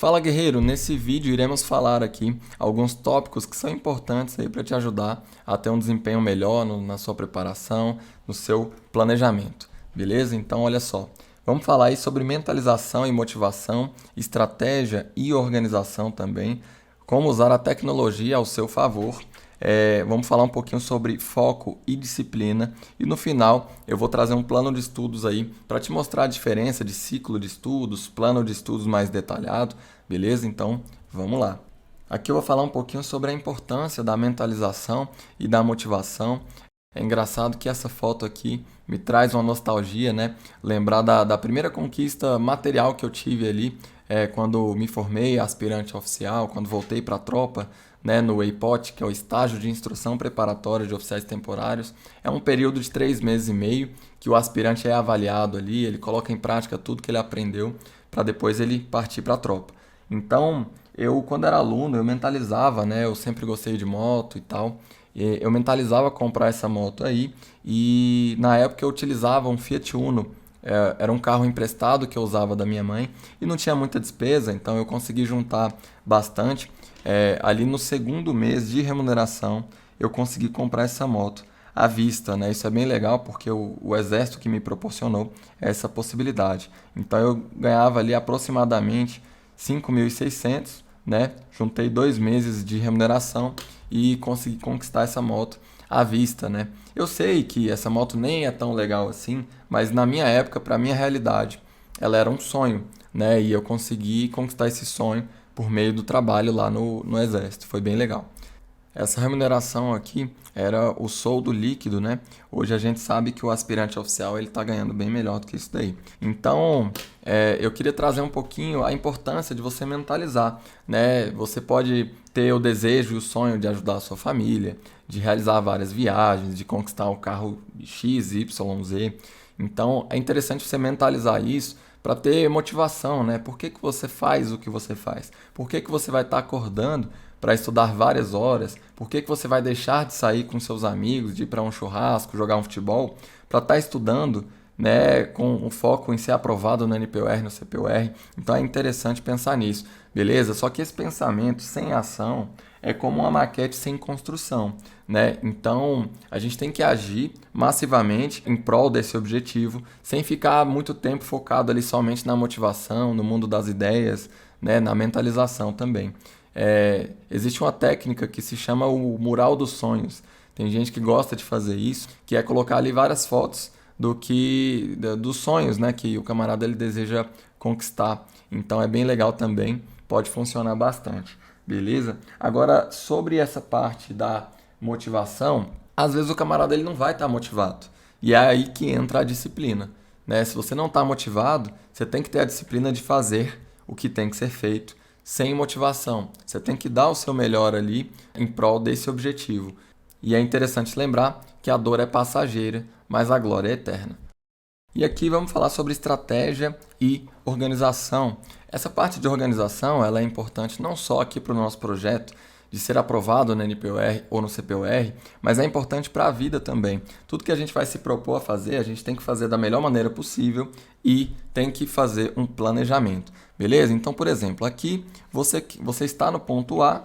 Fala guerreiro, nesse vídeo iremos falar aqui alguns tópicos que são importantes aí para te ajudar a ter um desempenho melhor na sua preparação, no seu planejamento, beleza? Então olha só, vamos falar aí sobre mentalização e motivação, estratégia e organização também, como usar a tecnologia ao seu favor. Vamos falar um pouquinho sobre foco e disciplina e no final eu vou trazer um plano de estudos aí para te mostrar a diferença de ciclo de estudos, plano de estudos mais detalhado, beleza? Então vamos lá. Aqui eu vou falar um pouquinho sobre a importância da mentalização e da motivação. É engraçado que essa foto aqui me traz uma nostalgia, né? Lembrar da primeira conquista material que eu tive ali, quando me formei aspirante oficial, quando voltei para a tropa, né, no EIPOT, que é o Estágio de Instrução Preparatória de Oficiais Temporários. É um período de 3 meses e meio que o aspirante é avaliado ali, ele coloca em prática tudo que ele aprendeu para depois ele partir para a tropa. Então, eu quando era aluno, eu mentalizava, né, eu sempre gostei de moto e tal, eu mentalizava comprar essa moto aí e na época eu utilizava um Fiat Uno. Era um carro emprestado que eu usava da minha mãe e não tinha muita despesa, então eu consegui juntar bastante. Ali no segundo mês de remuneração eu consegui comprar essa moto à vista, né? Isso é bem legal porque o exército que me proporcionou essa possibilidade. Então eu ganhava ali aproximadamente 5.600, né? Juntei 2 meses de remuneração e consegui conquistar essa moto à vista, né? Eu sei que essa moto nem é tão legal assim, mas na minha época, para minha realidade, ela era um sonho, né? E eu consegui conquistar esse sonho por meio do trabalho lá no Exército. Foi bem legal. Essa remuneração aqui era o soldo líquido, né? Hoje a gente sabe que o aspirante oficial ele está ganhando bem melhor do que isso daí. Então, eu queria trazer um pouquinho a importância de você mentalizar, né? Você pode ter o desejo e o sonho de ajudar a sua família, de realizar várias viagens, de conquistar um carro X, Y, Z. Então, é interessante você mentalizar isso para ter motivação, né? Por que que você faz o que você faz? Por que que você vai estar acordando para estudar várias horas? Por que que você vai deixar de sair com seus amigos, de ir para um churrasco, jogar um futebol, para estar estudando, né, com o foco em ser aprovado no NPUR, no CPUR? Então é interessante pensar nisso, beleza? Só que esse pensamento sem ação é como uma maquete sem construção, né? Então a gente tem que agir massivamente em prol desse objetivo, sem ficar muito tempo focado ali somente na motivação, no mundo das ideias, né, na mentalização também. Existe uma técnica que se chama o mural dos sonhos. Tem gente que gosta de fazer isso, que é colocar ali várias fotos dos sonhos, né, que o camarada ele deseja conquistar. Então é bem legal também, pode funcionar bastante, beleza? Agora, sobre essa parte da motivação, às vezes o camarada ele não vai estar motivado. E é aí que entra a disciplina, né? Se você não está motivado, você tem que ter a disciplina de fazer o que tem que ser feito sem motivação. Você tem que dar o seu melhor ali em prol desse objetivo. E é interessante lembrar que a dor é passageira, mas a glória é eterna. E aqui vamos falar sobre estratégia e organização. Essa parte de organização ela é importante não só aqui para o nosso projeto de ser aprovado no NPUR ou no CPUR, mas é importante para a vida também. Tudo que a gente vai se propor a fazer, a gente tem que fazer da melhor maneira possível e tem que fazer um planejamento, beleza? Então, por exemplo, aqui você está no ponto A,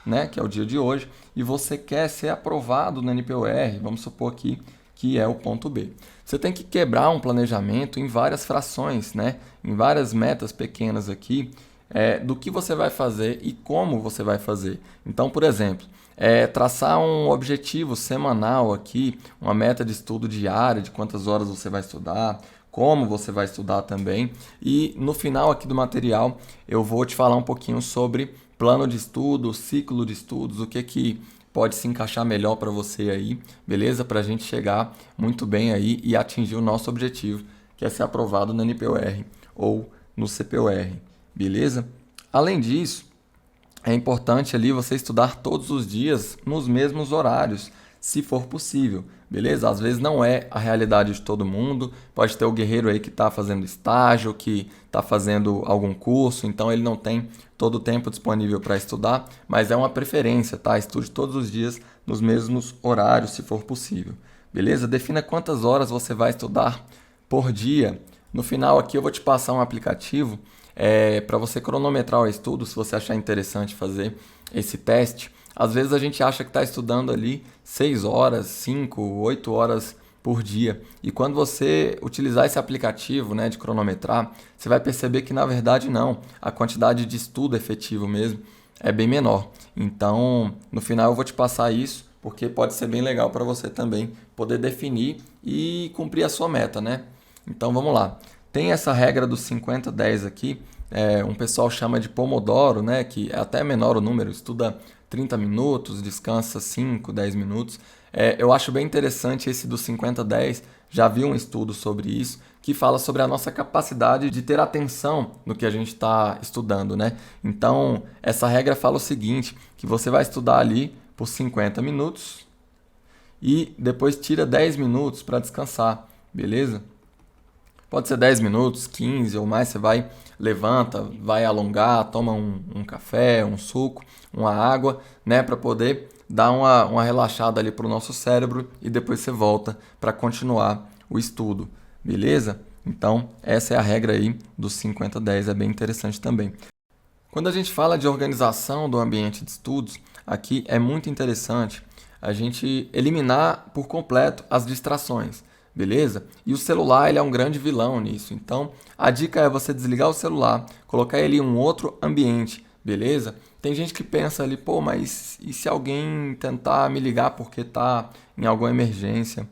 né, que é o dia de hoje, e você quer ser aprovado no NPUR, vamos supor aqui que é o ponto B. Você tem que quebrar um planejamento em várias frações, né, em várias metas pequenas aqui, do que você vai fazer e como você vai fazer. Então, por exemplo, traçar um objetivo semanal aqui, uma meta de estudo diária, de quantas horas você vai estudar, como você vai estudar também. E no final aqui do material eu vou te falar um pouquinho sobre plano de estudo, ciclo de estudos, o que pode se encaixar melhor para você aí, beleza? Para a gente chegar muito bem aí e atingir o nosso objetivo, que é ser aprovado no NPUR ou no CPUR, beleza? Além disso, é importante ali você estudar todos os dias nos mesmos horários, se for possível, beleza? Às vezes não é a realidade de todo mundo, pode ter o guerreiro aí que está fazendo estágio, que está fazendo algum curso, então ele não tem todo o tempo disponível para estudar, mas é uma preferência, tá? Estude todos os dias nos mesmos horários, se for possível, beleza? Defina quantas horas você vai estudar por dia. No final aqui eu vou te passar um aplicativo para você cronometrar o estudo, se você achar interessante fazer esse teste. Às vezes a gente acha que está estudando ali 6 horas, 5, 8 horas por dia. E quando você utilizar esse aplicativo, né, de cronometrar, você vai perceber que na verdade não. A quantidade de estudo efetivo mesmo é bem menor. Então, no final eu vou te passar isso, porque pode ser bem legal para você também poder definir e cumprir a sua meta, né? Então vamos lá. Tem essa regra dos 50-10 aqui, um pessoal chama de Pomodoro, né? Que é até menor o número, estuda 30 minutos, descansa 5, 10 minutos. Eu acho bem interessante esse do 50-10, já vi um estudo sobre isso, que fala sobre a nossa capacidade de ter atenção no que a gente está estudando, né? Então, essa regra fala o seguinte, que você vai estudar ali por 50 minutos e depois tira 10 minutos para descansar, beleza? Pode ser 10 minutos, 15 ou mais, você vai, levanta, vai alongar, toma um café, um suco, uma água, né, para poder dar uma relaxada ali para o nosso cérebro e depois você volta para continuar o estudo, beleza? Então, essa é a regra aí dos 50-10, é bem interessante também. Quando a gente fala de organização do ambiente de estudos, aqui é muito interessante a gente eliminar por completo as distrações, beleza? E o celular ele é um grande vilão nisso. Então, a dica é você desligar o celular, colocar ele em um outro ambiente, beleza? Tem gente que pensa ali, pô, mas e se alguém tentar me ligar porque está em alguma emergência?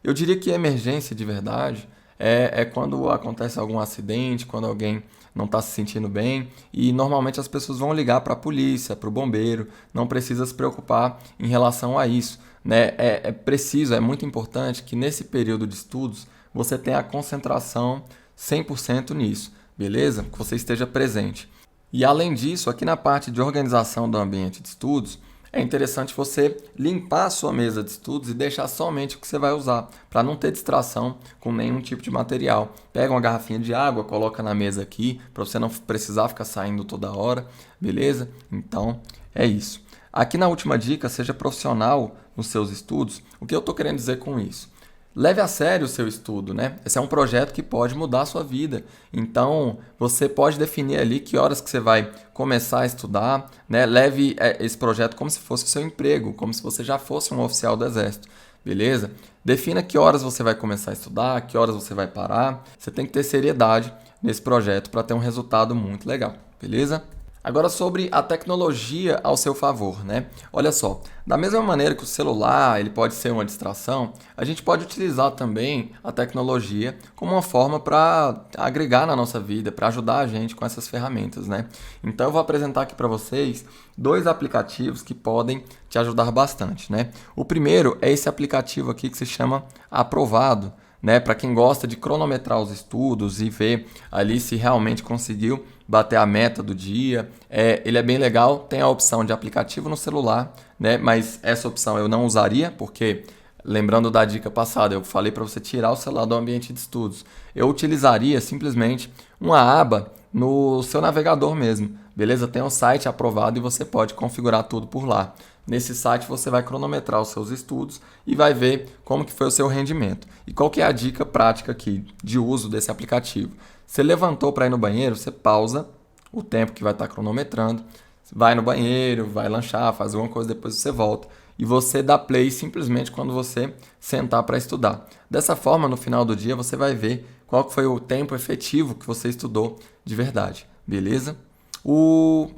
Eu diria que emergência de verdade é quando acontece algum acidente, quando alguém não está se sentindo bem e normalmente as pessoas vão ligar para a polícia, para o bombeiro, não precisa se preocupar em relação a isso, né? É preciso, é muito importante que nesse período de estudos você tenha a concentração 100% nisso, beleza? Que você esteja presente. E além disso, aqui na parte de organização do ambiente de estudos, é interessante você limpar a sua mesa de estudos e deixar somente o que você vai usar, para não ter distração com nenhum tipo de material. Pega uma garrafinha de água, coloca na mesa aqui, para você não precisar ficar saindo toda hora, beleza? Então, é isso. Aqui na última dica, seja profissional nos seus estudos. O que eu estou querendo dizer com isso? Leve a sério o seu estudo, né? Esse é um projeto que pode mudar a sua vida. Então, você pode definir ali que horas que você vai começar a estudar, né? Leve esse projeto como se fosse o seu emprego, como se você já fosse um oficial do exército, beleza? Defina que horas você vai começar a estudar, que horas você vai parar. Você tem que ter seriedade nesse projeto para ter um resultado muito legal, beleza? Agora sobre a tecnologia ao seu favor, né? Olha só, da mesma maneira que o celular ele pode ser uma distração, a gente pode utilizar também a tecnologia como uma forma para agregar na nossa vida, para ajudar a gente com essas ferramentas, né? Então eu vou apresentar aqui para vocês 2 aplicativos que podem te ajudar bastante, né? O primeiro é esse aplicativo aqui que se chama Aprovado, né? Para quem gosta de cronometrar os estudos e ver ali se realmente conseguiu bater a meta do dia. Ele é bem legal, tem a opção de aplicativo no celular, né? Mas essa opção eu não usaria, porque, lembrando da dica passada, eu falei para você tirar o celular do ambiente de estudos. Eu utilizaria simplesmente uma aba no seu navegador mesmo, beleza? Tem um site aprovado e você pode configurar tudo por lá. Nesse site você vai cronometrar os seus estudos e vai ver como que foi o seu rendimento. E qual que é a dica prática aqui de uso desse aplicativo? Você levantou para ir no banheiro, você pausa o tempo que vai estar cronometrando, vai no banheiro, vai lanchar, faz alguma coisa, depois você volta. E você dá play simplesmente quando você sentar para estudar. Dessa forma, no final do dia, você vai ver qual que foi o tempo efetivo que você estudou de verdade, beleza? O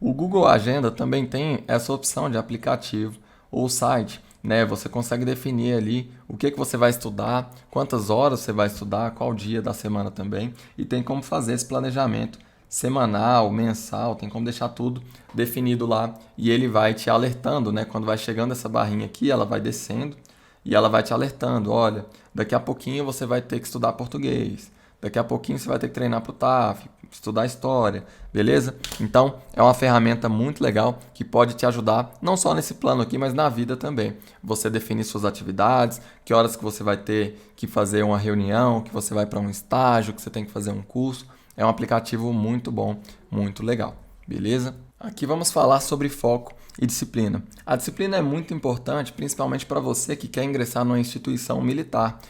Google Agenda também tem essa opção de aplicativo ou site, né? Você consegue definir ali o que você vai estudar, quantas horas você vai estudar, qual dia da semana também, e tem como fazer esse planejamento semanal, mensal, tem como deixar tudo definido lá e ele vai te alertando, né? Quando vai chegando essa barrinha aqui, ela vai descendo e ela vai te alertando, olha, daqui a pouquinho você vai ter que estudar português. Daqui a pouquinho você vai ter que treinar para o TAF, estudar história, beleza? Então, é uma ferramenta muito legal que pode te ajudar, não só nesse plano aqui, mas na vida também. Você definir suas atividades, que horas que você vai ter que fazer uma reunião, que você vai para um estágio, que você tem que fazer um curso. É um aplicativo muito bom, muito legal, beleza? Aqui vamos falar sobre foco e disciplina. A disciplina é muito importante, principalmente para você que quer ingressar numa instituição militar.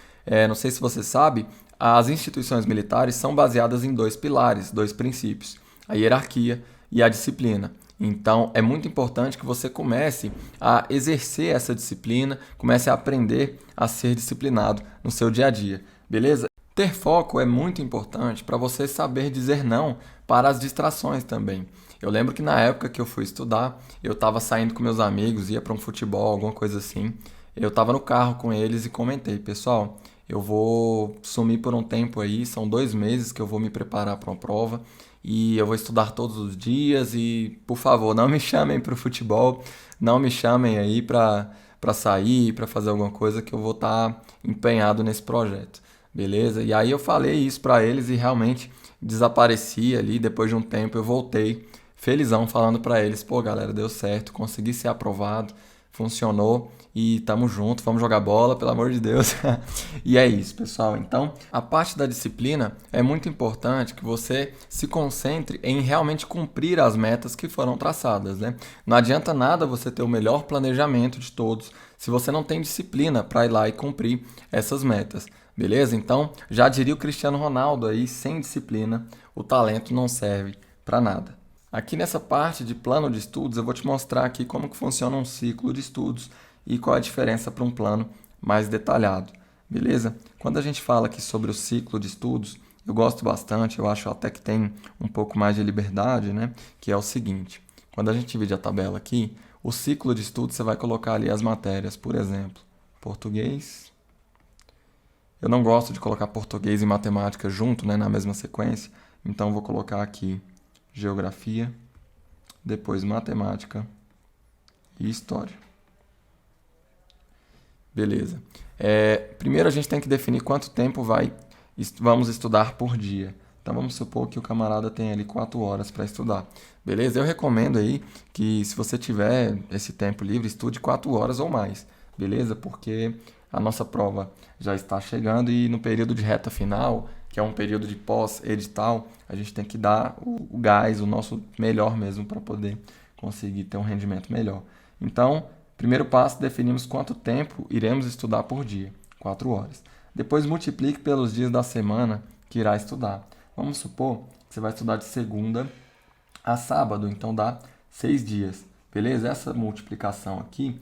Não sei se você sabe, as instituições militares são baseadas em dois pilares, dois princípios: a hierarquia e a disciplina. Então, é muito importante que você comece a exercer essa disciplina, comece a aprender a ser disciplinado no seu dia a dia, beleza? Ter foco é muito importante para você saber dizer não para as distrações também. Eu lembro que na época que eu fui estudar, eu estava saindo com meus amigos, ia para um futebol, alguma coisa assim. Eu estava no carro com eles e comentei: pessoal, eu vou sumir por um tempo aí, são 2 meses que eu vou me preparar para uma prova e eu vou estudar todos os dias e, por favor, não me chamem para o futebol, não me chamem aí para sair, para fazer alguma coisa que eu vou estar empenhado nesse projeto, beleza? E aí eu falei isso para eles e realmente desapareci ali. Depois de um tempo eu voltei felizão falando para eles: pô, galera, deu certo, consegui ser aprovado, funcionou e tamo junto, vamos jogar bola, pelo amor de Deus. E é isso, pessoal. Então, a parte da disciplina é muito importante que você se concentre em realmente cumprir as metas que foram traçadas, né? Não adianta nada você ter o melhor planejamento de todos se você não tem disciplina para ir lá e cumprir essas metas. Beleza? Então, já diria o Cristiano Ronaldo aí: sem disciplina, o talento não serve para nada. Aqui nessa parte de plano de estudos, eu vou te mostrar aqui como que funciona um ciclo de estudos e qual a diferença para um plano mais detalhado, beleza? Quando a gente fala aqui sobre o ciclo de estudos, eu gosto bastante, eu acho até que tem um pouco mais de liberdade, né? Que é o seguinte: quando a gente divide a tabela aqui, o ciclo de estudos você vai colocar ali as matérias, por exemplo, português. Eu não gosto de colocar português e matemática junto, né, na mesma sequência, então eu vou colocar aqui geografia, depois matemática e história. Beleza. Primeiro a gente tem que definir quanto tempo vamos estudar por dia. Então vamos supor que o camarada tem ali 4 horas para estudar. Beleza? Eu recomendo aí que, se você tiver esse tempo livre, estude 4 horas ou mais. Beleza? Porque a nossa prova já está chegando e no período de reta final, que é um período de pós-edital, a gente tem que dar o gás, o nosso melhor mesmo para poder conseguir ter um rendimento melhor. Então, primeiro passo: definimos quanto tempo iremos estudar por dia, 4 horas. Depois multiplique pelos dias da semana que irá estudar. Vamos supor que você vai estudar de segunda a sábado, então dá 6 dias, beleza? Essa multiplicação aqui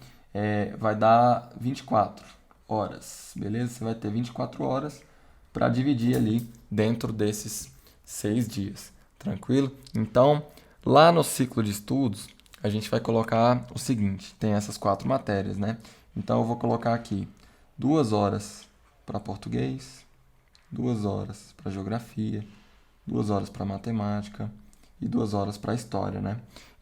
vai dar 24 horas, beleza? Você vai ter 24 horas para dividir ali dentro desses 6 dias, tranquilo? Então, lá no ciclo de estudos, a gente vai colocar o seguinte: tem essas 4 matérias, né? Então, eu vou colocar aqui 2 horas para português, 2 horas para geografia, 2 horas para matemática e 2 horas para história, né?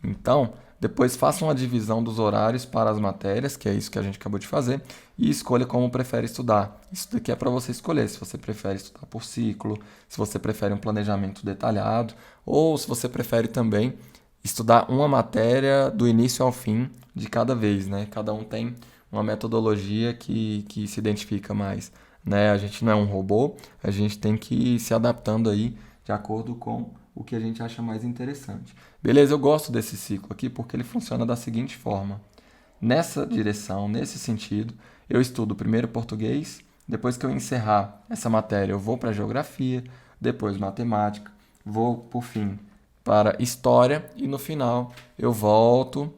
Então, depois faça uma divisão dos horários para as matérias, que é isso que a gente acabou de fazer, e escolha como prefere estudar. Isso daqui é para você escolher: se você prefere estudar por ciclo, se você prefere um planejamento detalhado, ou se você prefere também estudar uma matéria do início ao fim de cada vez, né? Cada um tem uma metodologia que se identifica mais, né? A gente não é um robô, a gente tem que ir se adaptando aí de acordo com o que a gente acha mais interessante. Beleza? Eu gosto desse ciclo aqui porque ele funciona da seguinte forma: nessa direção, nesse sentido, eu estudo primeiro português, depois que eu encerrar essa matéria eu vou para geografia, depois matemática, vou por fim para história e no final eu volto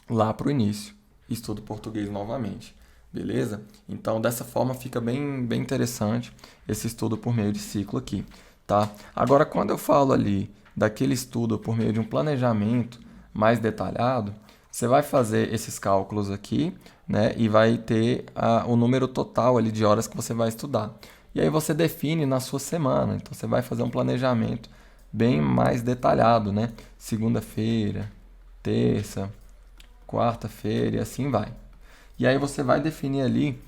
lá para o início, estudo português novamente. Beleza? Então, dessa forma fica bem interessante esse estudo por meio de ciclo aqui, tá? Agora, quando eu falo ali daquele estudo por meio de um planejamento mais detalhado, você vai fazer esses cálculos aqui, né? E vai ter o número total ali de horas que você vai estudar. E aí você define na sua semana. Então, você vai fazer um planejamento bem mais detalhado, né? Segunda-feira, terça, quarta-feira e assim vai. E aí você vai definir ali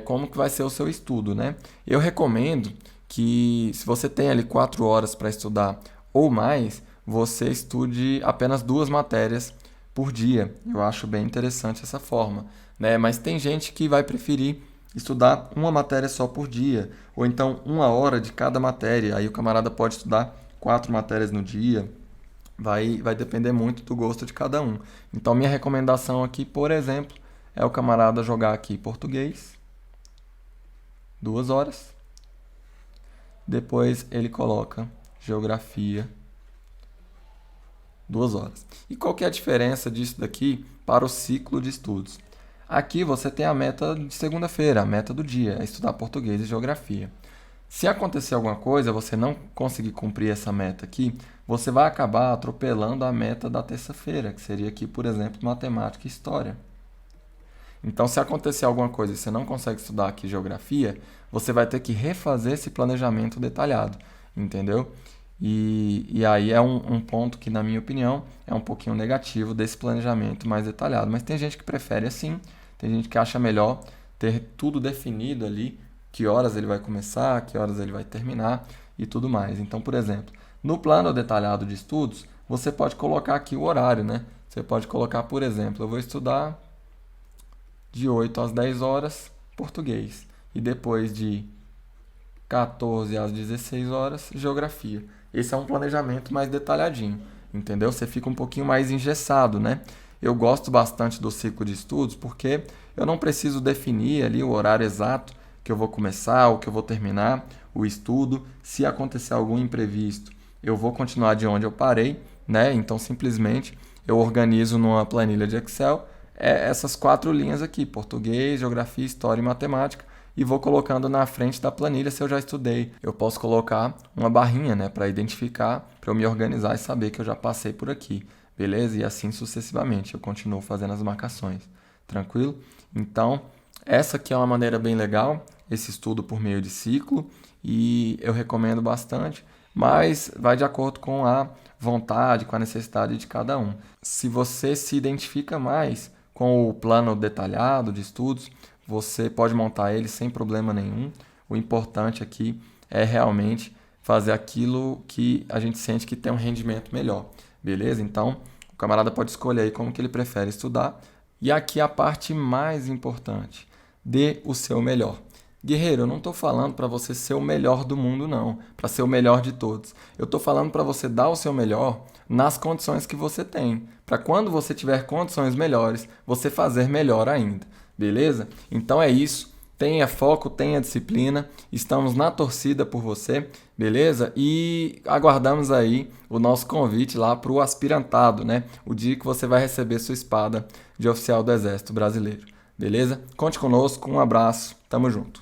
como que vai ser o seu estudo, né? Eu recomendo que, se você tem ali 4 horas para estudar ou mais, você estude apenas 2 matérias por dia. Eu acho bem interessante essa forma, né? Mas tem gente que vai preferir estudar uma matéria só por dia, ou então 1 hora de cada matéria. Aí o camarada pode estudar 4 matérias no dia. Vai depender muito do gosto de cada um. Então, minha recomendação aqui, por exemplo, é o camarada jogar aqui português, 2 horas, depois ele coloca geografia 2 horas. E qual que é a diferença disso daqui para o ciclo de estudos? Aqui você tem a meta de segunda-feira, a meta do dia, é estudar português e geografia. Se acontecer alguma coisa, você não conseguir cumprir essa meta aqui, você vai acabar atropelando a meta da terça-feira, que seria aqui, por exemplo, matemática e história. Então, se acontecer alguma coisa e você não consegue estudar aqui geografia, você vai ter que refazer esse planejamento detalhado, entendeu? E aí é um ponto que, na minha opinião, é um pouquinho negativo desse planejamento mais detalhado. Mas tem gente que prefere assim, tem gente que acha melhor ter tudo definido ali, que horas ele vai começar, que horas ele vai terminar e tudo mais. Então, por exemplo, no plano detalhado de estudos, você pode colocar aqui o horário, né? Você pode colocar, por exemplo, eu vou estudar de 8 às 10 horas português e depois de 14 às 16 horas geografia. Esse é um planejamento mais detalhadinho, entendeu? Você fica um pouquinho mais engessado, né? Eu gosto bastante do ciclo de estudos porque eu não preciso definir ali o horário exato que eu vou começar ou que eu vou terminar o estudo. Se acontecer algum imprevisto, eu vou continuar de onde eu parei, né? Então, simplesmente, eu organizo numa planilha de Excel essas 4 linhas aqui, português, geografia, história e matemática, e vou colocando na frente da planilha se eu já estudei. Eu posso colocar uma barrinha, né, para identificar, para eu me organizar e saber que eu já passei por aqui, beleza? E assim sucessivamente, eu continuo fazendo as marcações, tranquilo? Então, essa aqui é uma maneira bem legal, esse estudo por meio de ciclo, e eu recomendo bastante, mas vai de acordo com a vontade, com a necessidade de cada um. Se você se identifica mais com o plano detalhado de estudos, você pode montar ele sem problema nenhum. O importante aqui é realmente fazer aquilo que a gente sente que tem um rendimento melhor, beleza? Então, o camarada pode escolher aí como que ele prefere estudar. E aqui a parte mais importante, dê o seu melhor. Guerreiro, eu não estou falando para você ser o melhor do mundo, não, para ser o melhor de todos. Eu estou falando para você dar o seu melhor nas condições que você tem, para quando você tiver condições melhores, você fazer melhor ainda, beleza? Então é isso. Tenha foco, tenha disciplina. Estamos na torcida por você, beleza? E aguardamos aí o nosso convite lá para o aspirantado, né? O dia que você vai receber sua espada de oficial do Exército Brasileiro, beleza? Conte conosco, um abraço, tamo junto.